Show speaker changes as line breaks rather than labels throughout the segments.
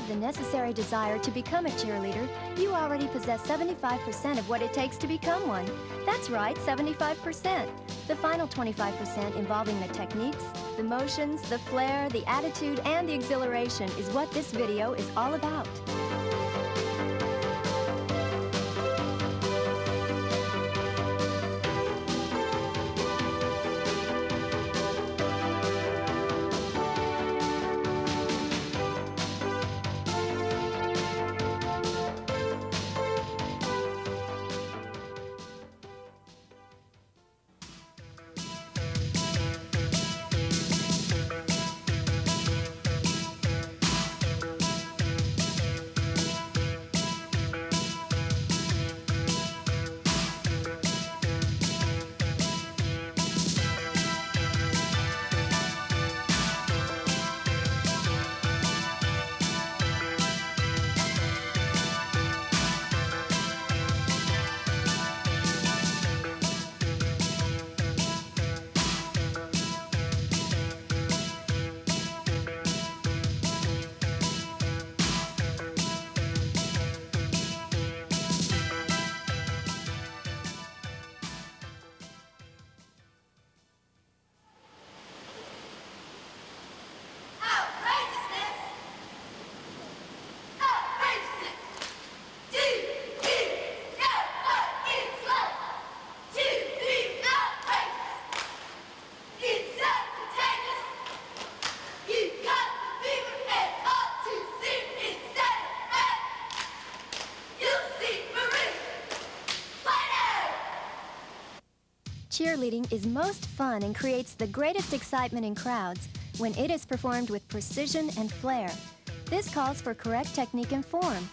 the necessary desire to become a cheerleader, you already possess 75% of what it takes to become one. That's right, 75%. The final 25% involving the techniques, the motions, the flair, the attitude, and the exhilaration is what this video is all about. Cheerleading is most fun and creates the greatest excitement in crowds when it is performed with precision and flair. This calls for correct technique and form.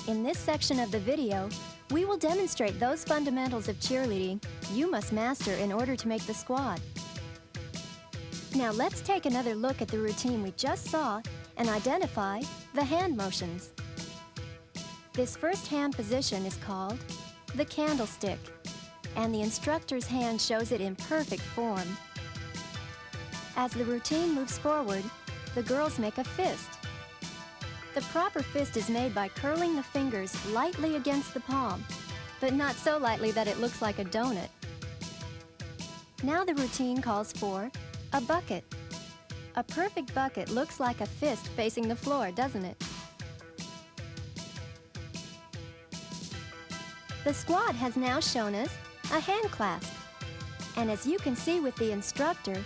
In this section of the video, we will demonstrate those fundamentals of cheerleading you must master in order to make the squad. Now let's take another look at the routine we just saw and identify the hand motions. This first hand position is called the candlestick, and the instructor's hand shows it in perfect form. As the routine moves forward, the girls make a fist. The proper fist is made by curling the fingers lightly against the palm, but not so lightly that it looks like a donut. Now the routine calls for a bucket. A perfect bucket looks like a fist facing the floor, doesn't it? The squad has now shown us a hand clasp. And as you can see with the instructor,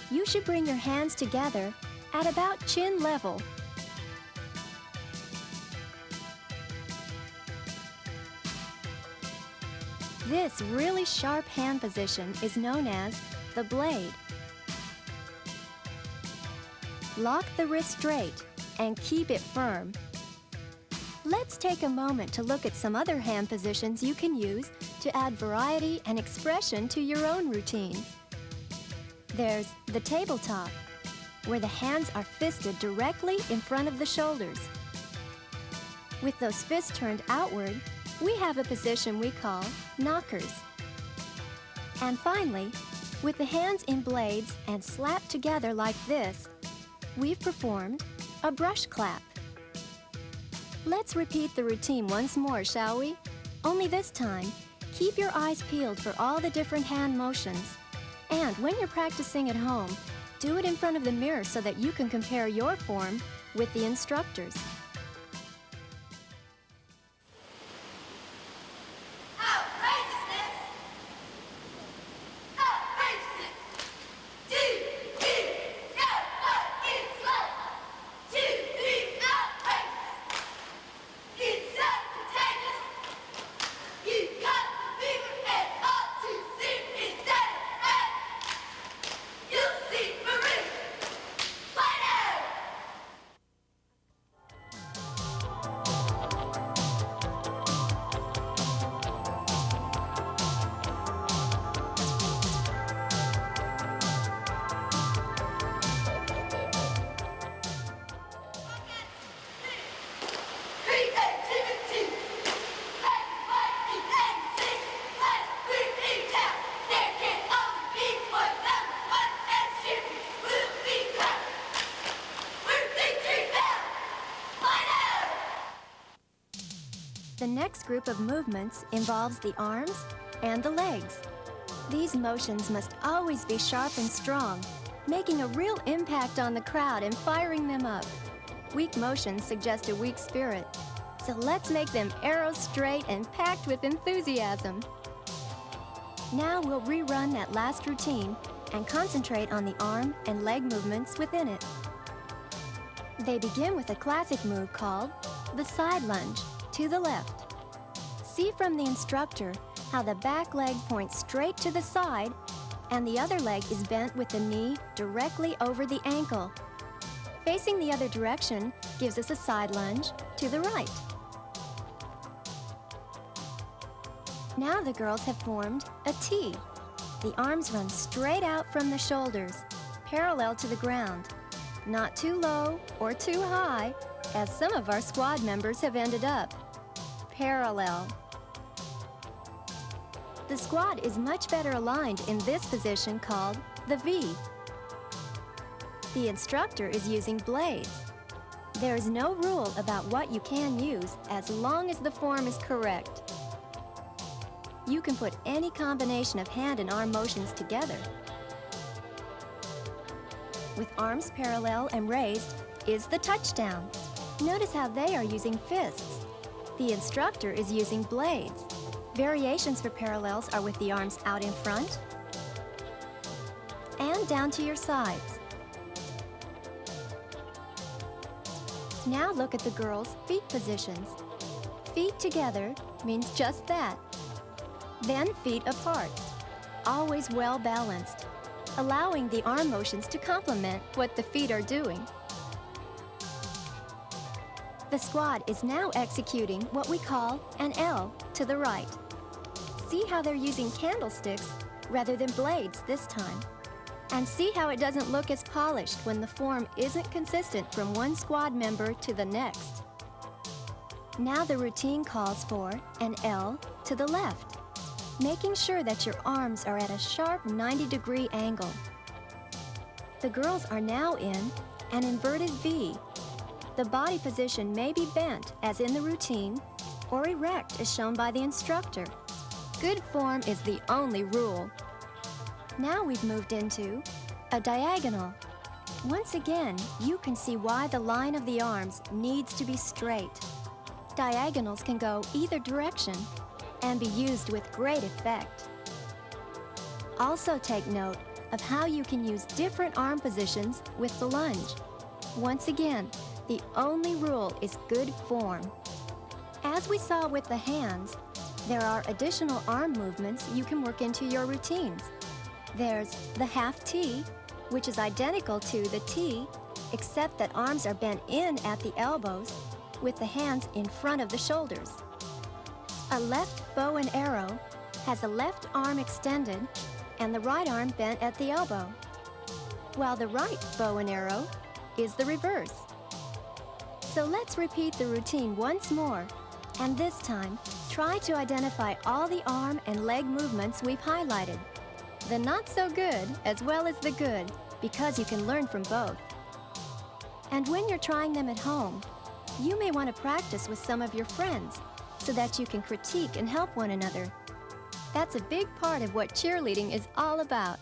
you should bring your hands together at about chin level. This really sharp hand position is known as the blade. Lock the wrist straight and keep it firm. Let's take a moment to look at some other hand positions you can use to add variety and expression to your own routines. There's the tabletop, where the hands are fisted directly in front of the shoulders. With those fists turned outward, we have a position we call knockers. And finally, with the hands in blades and slapped together like this, we've performed a brush clap. Let's repeat the routine once more, shall we? Only this time, keep your eyes peeled for all the different hand motions. And when you're practicing at home, do it in front of the mirror so that you can compare your form with the instructor's. next group of movements involves the arms and the legs. These motions must always be sharp and strong, making a real impact on the crowd and firing them up. Weak motions suggest a weak spirit, so let's make them arrows straight and packed with enthusiasm. Now we'll rerun that last routine and concentrate on the arm and leg movements within it. They begin with a classic move called the side lunge to the left. See from the instructor how the back leg points straight to the side and the other leg is bent with the knee directly over the ankle. Facing the other direction gives us a side lunge to the right. Now the girls have formed a T. The arms run straight out from the shoulders, parallel to the ground. Not too low or too high, as some of our squad members have ended up. Parallel. The squad is much better aligned in this position called the V. The instructor is using blades. There is no rule about what you can use as long as the form is correct. You can put any combination of hand and arm motions together. With arms parallel and raised is the touchdown. Notice how they are using fists. The instructor is using blades. Variations for parallels are with the arms out in front and down to your sides. Now look at the girls' feet positions. Feet together means just that. Then feet apart, always well balanced, allowing the arm motions to complement what the feet are doing. The squad is now executing what we call an L to the right. See how they're using candlesticks rather than blades this time. And see how it doesn't look as polished when the form isn't consistent from one squad member to the next. Now the routine calls for an L to the left, making sure that your arms are at a sharp 90-degree angle. The girls are now in an inverted V. The body position may be bent, as in the routine, or erect, as shown by the instructor. Good form is the only rule. Now we've moved into a diagonal. Once again, you can see why the line of the arms needs to be straight. Diagonals can go either direction and be used with great effect. Also take note of how you can use different arm positions with the lunge. Once again, the only rule is good form. As we saw with the hands, there are additional arm movements you can work into your routines. There's the half T, which is identical to the T, except that arms are bent in at the elbows with the hands in front of the shoulders. A left bow and arrow has a left arm extended and the right arm bent at the elbow, while the right bow and arrow is the reverse. So let's repeat the routine once more, and this time, try to identify all the arm and leg movements we've highlighted. The not so good as well as the good, because you can learn from both. And when you're trying them at home, you may want to practice with some of your friends so that you can critique and help one another. That's a big part of what cheerleading is all about.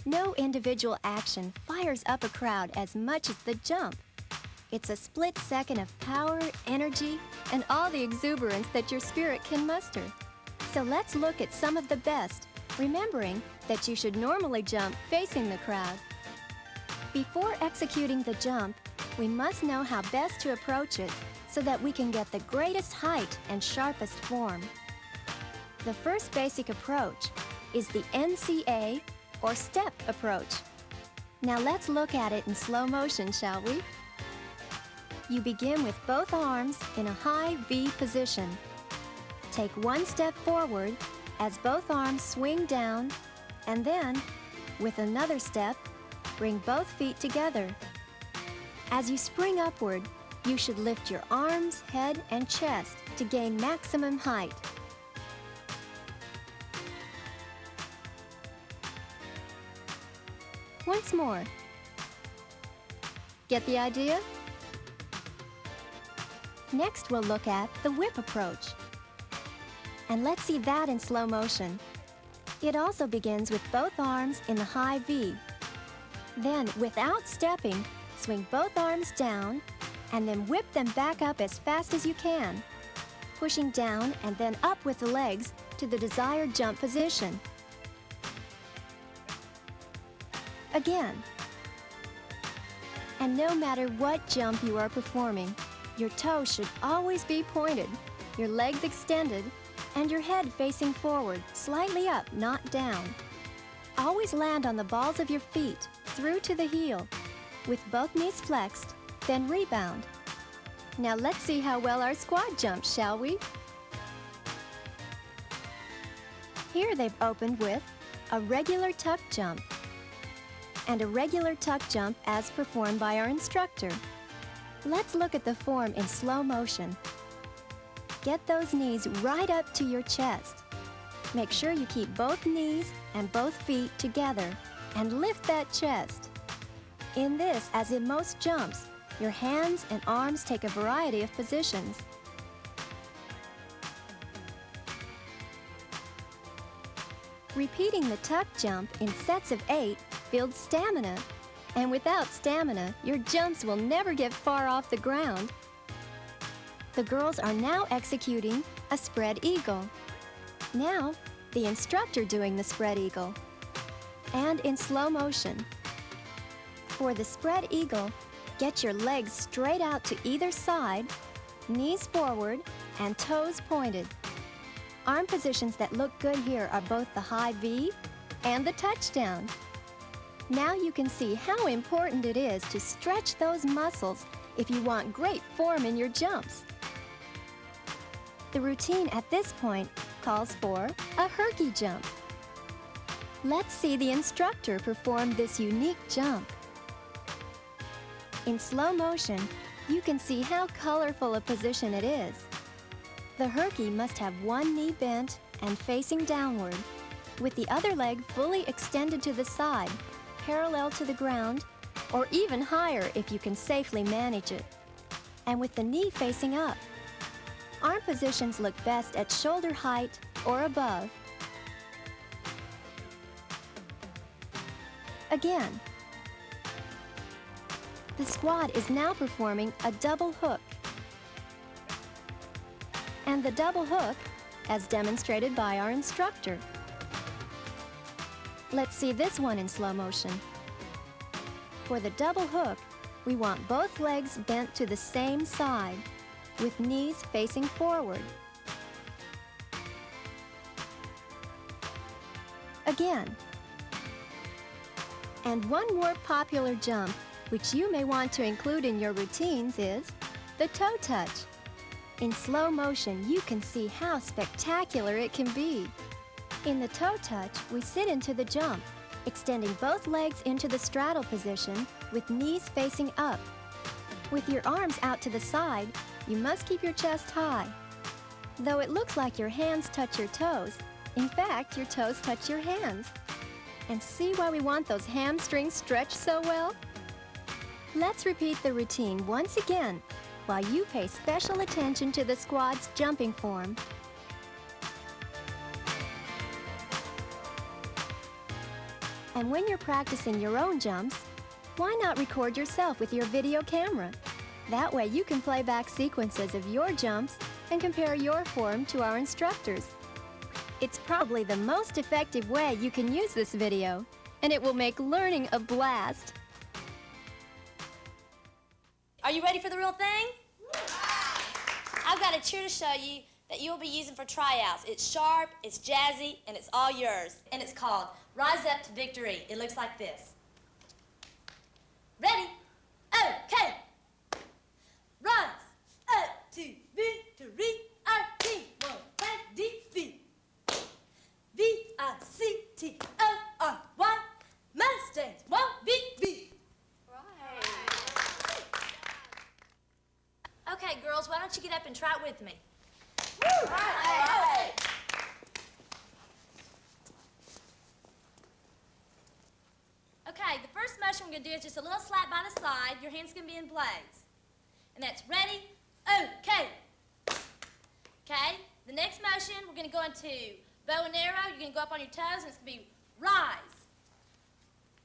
No individual action fires up a crowd as much as the jump. It's a split second of power, energy, and all the exuberance that your spirit can muster. So let's look at some of the best, remembering that you should normally jump facing the crowd. Before executing the jump, we must know how best to approach it so that we can get the greatest height and sharpest form. The first basic approach is the NCA, or step approach. Now let's look at it in slow motion, shall we? You begin with both arms in a high V position. Take one step forward as both arms swing down, and then, with another step, bring both feet together. As you spring upward, you should lift your arms, head, and chest to gain maximum height. Once more. Get the idea? Next, we'll look at the whip approach. And let's see that in slow motion. It also begins with both arms in the high V. Then, without stepping, swing both arms down and then whip them back up as fast as you can, pushing down and then up with the legs to the desired jump position. Again. And no matter what jump you are performing, your toes should always be pointed, your legs extended, and your head facing forward, slightly up, not down. Always land on the balls of your feet, through to the heel, with both knees flexed, then rebound. Now let's see how well our squad jumps, shall we? Here they've opened with a regular tuck jump and a regular tuck jump as performed by our instructor. Let's look at the form in slow motion. Get those knees right up to your chest. Make sure you keep both knees and both feet together and lift that chest. In this, as in most jumps, your hands and arms take a variety of positions. Repeating the tuck jump in sets of 8 builds stamina, and without stamina, your jumps will never get far off the ground. The girls are now executing a spread eagle. Now, the instructor doing the spread eagle, and in slow motion. For the spread eagle, get your legs straight out to either side, knees forward, and toes pointed. Arm positions that look good here are both the high V and the touchdown. Now you can see how important it is to stretch those muscles if you want great form in your jumps. The routine at this point calls for a Herkie jump. Let's see the instructor perform this unique jump. In slow motion, you can see how colorful a position it is. The Herkie must have one knee bent and facing downward, with the other leg fully extended to the side, parallel to the ground, or even higher if you can safely manage it, and with the knee facing up. Arm positions look best at shoulder height or above. Again. The squad is now performing a double hook. And the double hook, as demonstrated by our instructor. Let's see this one in slow motion. For the double hook, we want both legs bent to the same side, with knees facing forward. Again. And one more popular jump, which you may want to include in your routines, is the toe touch. In slow motion, you can see how spectacular it can be. In the toe touch, we sit into the jump, extending both legs into the straddle position with knees facing up. With your arms out to the side, you must keep your chest high. Though it looks like your hands touch your toes, in fact, your toes touch your hands. And see why we want those hamstrings stretched so well? Let's repeat the routine once again, while you pay special attention to the squad's jumping form. And when you're practicing your own jumps, why not record yourself with your video camera? That way you can play back sequences of your jumps and compare your form to our instructors. It's probably the most effective way you can use this video, and it will make learning a blast.
Are you ready for the real thing? I've got a cheer to show you that you'll be using for tryouts. It's sharp, it's jazzy, and it's all yours. And it's called Rise Up to Victory. It looks like this. Ready? Okay. Rise up to victory. Our team won't have defeat. V-I-C-T-O-R-Y. Mustangs won't be beat. Right. Okay, girls, why don't you get up and try it with me? Woo! Right. Okay, the first motion we're going to do is just a little slap by the side. Your hand's going to be in blades. And that's ready, okay. Okay, the next motion, we're going to go into bow and arrow. You're going to go up on your toes, and it's going to be rise.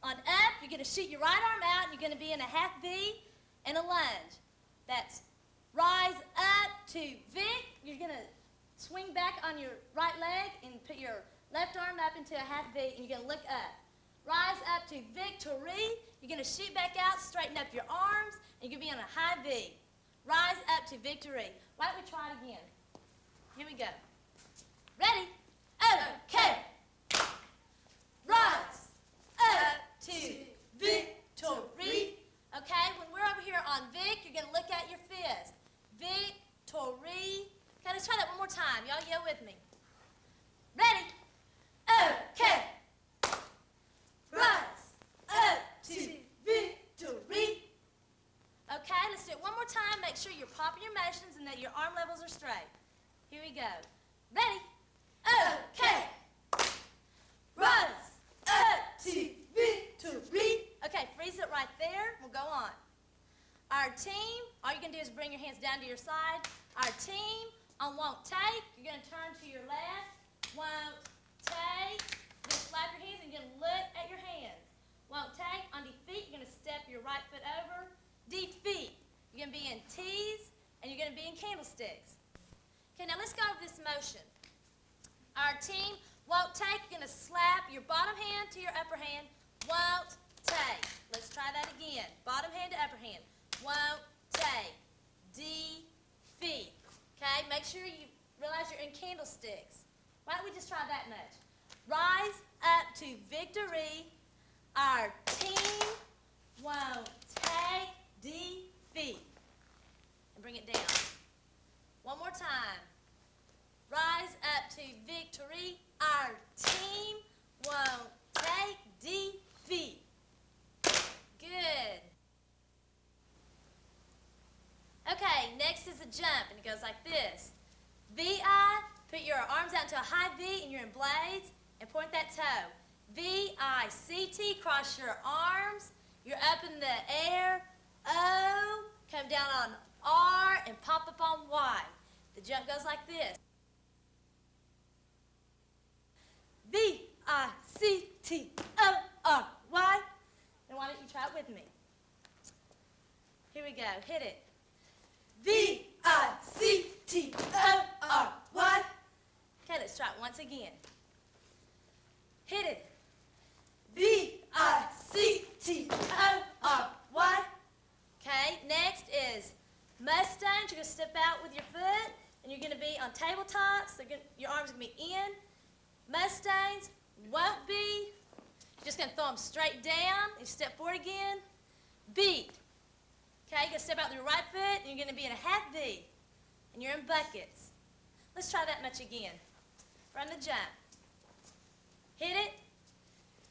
On up, you're going to shoot your right arm out, and you're going to be in a half V and a lunge. That's rise up to Vic. You're going to swing back on your right leg and put your left arm up into a half V, and you're going to look up. Rise up to victory. You're going to shoot back out, straighten up your arms, and you're going to be on a high V. Rise up to victory. Why don't we try it again? Here we go. Ready? Okay. Rise up to victory. Okay, when we're over here on Vic, you're going to look at your fist. Victory. Okay, let's try that one more time. Y'all yell with me. Ready? Okay. Rise up to victory. Okay, let's do it one more time. Make sure you're popping your motions and that your arm levels are straight. Here we go. Ready? Okay. Rise up to victory. Okay, freeze it right there. We'll go on. Our team, all you're going to do is bring your hands down to your side. Our team on won't take, you're going to turn to your left. Won't take. You're going to slap your hands and you're going to look at your hands. Won't take. On defeat, you're going to step your right foot over. Defeat. You're going to be in T's and you're going to be in candlesticks. Okay, now let's go over this motion. Our team won't take. You're going to slap your bottom hand to your upper hand. Won't take. Let's try that again. Bottom hand to upper hand. Won't take. Defeat. Okay, make sure you realize you're in candlesticks. Why don't we just try that much? Rise up to victory. Our team won't take. Defeat. And bring it down. One more time. Rise up to victory. Our team won't take defeat. Good. Okay, next is a jump, and it goes like this. V-I, put your arms out into a high V, and you're in blades, and point that toe. V-I-C-T, cross your arms. You're up in the air. O, come down on R, and pop up on Y. The jump goes like this. V-I-C-T-O-R-Y. And why don't you try it with me? Here we go. Hit it. V-I-C-T-O-R-Y. Okay, let's try it once again. Hit it. V-I-C-T-O-R-Y. Okay, next is Mustangs. You're going to step out with your foot, and you're going to be on tabletops. Your arms are going to be in. Mustangs won't be. You're just going to throw them straight down. You step forward again. Beat. Okay, you're going to step out with your right foot, and you're going to be in a half V. And you're in buckets. Let's try that much again. Run the jump. Hit it.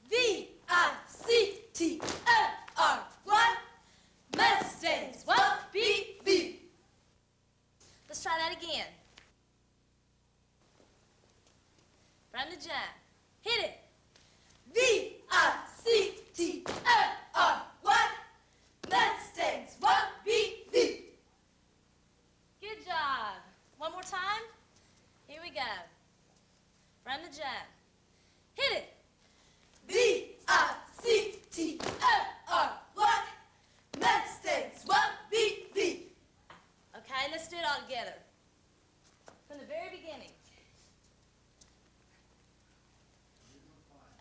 V-I-C-T-O-R-Y. Mustangs won't be beat. Let's try that again. Run the jump. Hit it. V-I-C-T-O-R-Y. Mustangs won't be beat. Good job. One more time. Here we go. Run the jump. Hit it. V-I-C-T-O-R-Y. Mustangs won't be beat. all together. From the very beginning.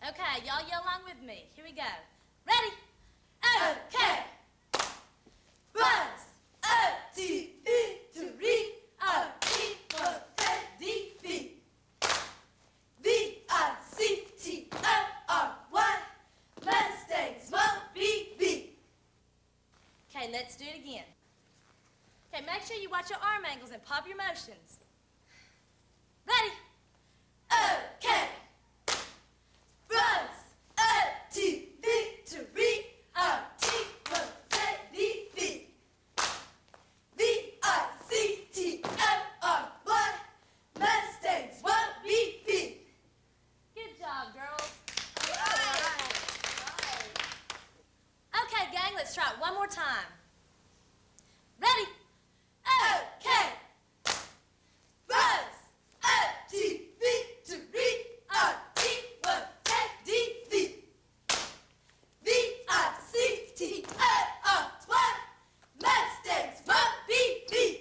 Okay, y'all yell along with me. Here we go. Ready? Okay. Buzz, O-T-V-T-R-E, R-E-V-O-T-D-V. V-I-C-T-O-R-Y, Mustangs won't be beat. Okay, let's do it again. Okay, make sure you watch your arm angles and pop your motions. Ready? Okay. Buzz, O-T-V-T-R-E, R-E-V-O-T-D-V. V-I-C-T-O-R-Y, Mustangs won't be beat. Good job, girls. Okay, gang, let's try it one more time. Ready? Okay. Buzz, O-T-V-T-R-E, R-E-V-O-T-D-V. V-I-C-T-O-R-Y, Mustangs won't be beat.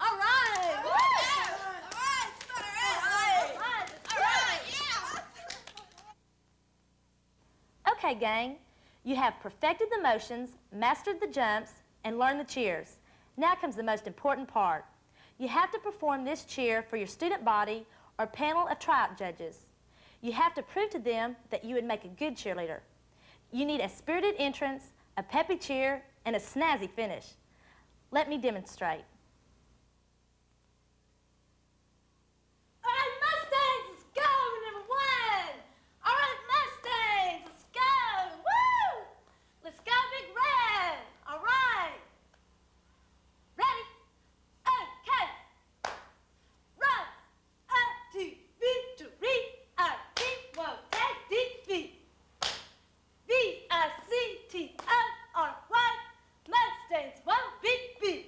All right. All right. Okay, gang. You have perfected the motions, mastered the jumps, and learned the cheers. Now comes the most important part. You have to perform this cheer for your student body or panel of tryout judges. You have to prove to them that you would make a good cheerleader. You need a spirited entrance, a peppy cheer, and a snazzy finish. Let me demonstrate. All right, Mustangs, let's go, number one. All right, Mustangs, let's go. Woo! Let's go, Big Red. All right. Ready? Okay. Run. O-T-V-T-R-E, R-E-V-O-T-D-V. V-I-C-T-O-R-Y, Mustangs won't be beat.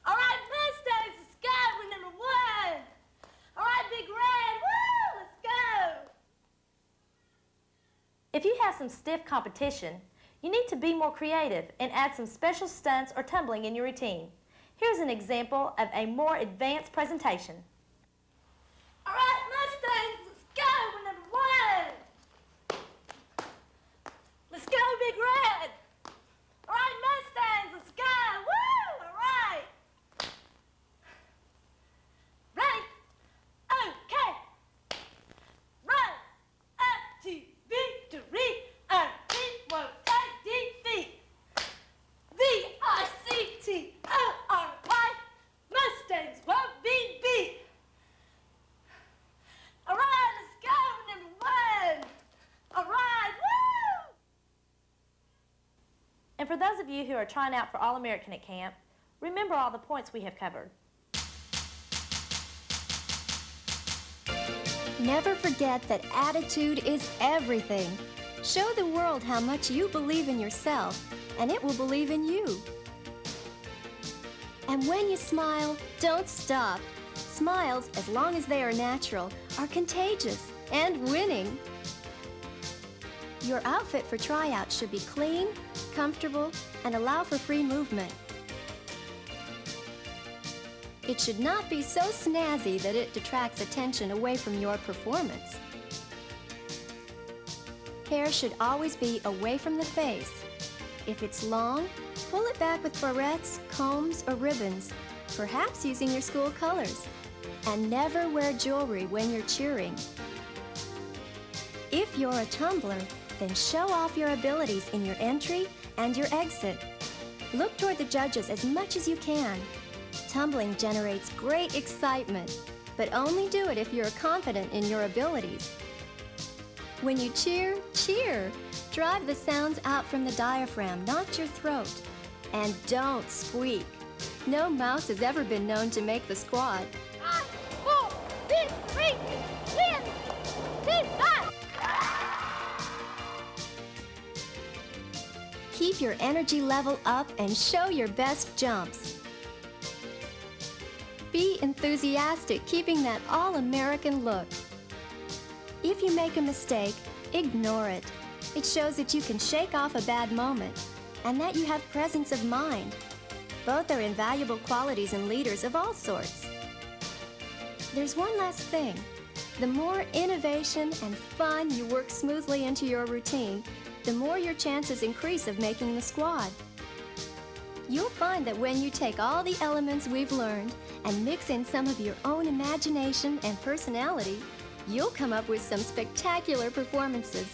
All right, Mustangs, let's go. We're number one. All right, Big Red, woo, let's go. If you have some stiff competition, you need to be more creative and add some special stunts or tumbling in your routine. Here's an example of a more advanced presentation. All right, Mustangs, let's go. We're number one. Let's go, Big Red. All right, Mustangs, let's go. Woo! All right. Ready? Okay. Run. O-T-V-T-R-E, R-E-V-O-T-D-V. V-I-C-T-O-R-Y, Mustangs won't be beat. All right, let's go, number one. All right, woo! And for those of you who are trying out for All-American at camp, remember all the points we have covered.
Never forget that attitude is everything. Show the world how much you believe in yourself, and it will believe in you. And when you smile, don't stop. Smiles, as long as they are natural, are contagious and winning. Your outfit for tryout should be clean, comfortable, and allow for free movement. It should not be so snazzy that it detracts attention away from your performance. Hair should always be away from the face. If it's long, pull it back with barrettes, combs, or ribbons, perhaps using your school colors. And never wear jewelry when you're cheering. If you're a tumbler, then show off your abilities in your entry and your exit. Look toward the judges as much as you can. Tumbling generates great excitement, but only do it if you're confident in your abilities. When you cheer, cheer. Drive the sounds out from the diaphragm, not your throat. And don't squeak. No mouse has ever been known to make the squad.
5, 4, 3, 2, 5.
Keep your energy level up and show your best jumps. Be enthusiastic, keeping that all-American look. If you make a mistake, ignore it. It shows that you can shake off a bad moment and that you have presence of mind. Both are invaluable qualities in leaders of all sorts. There's one last thing. The more innovation and fun you work smoothly into your routine, the more your chances increase of making the squad. You'll find that when you take all the elements we've learned and mix in some of your own imagination and personality, you'll come up with some spectacular performances.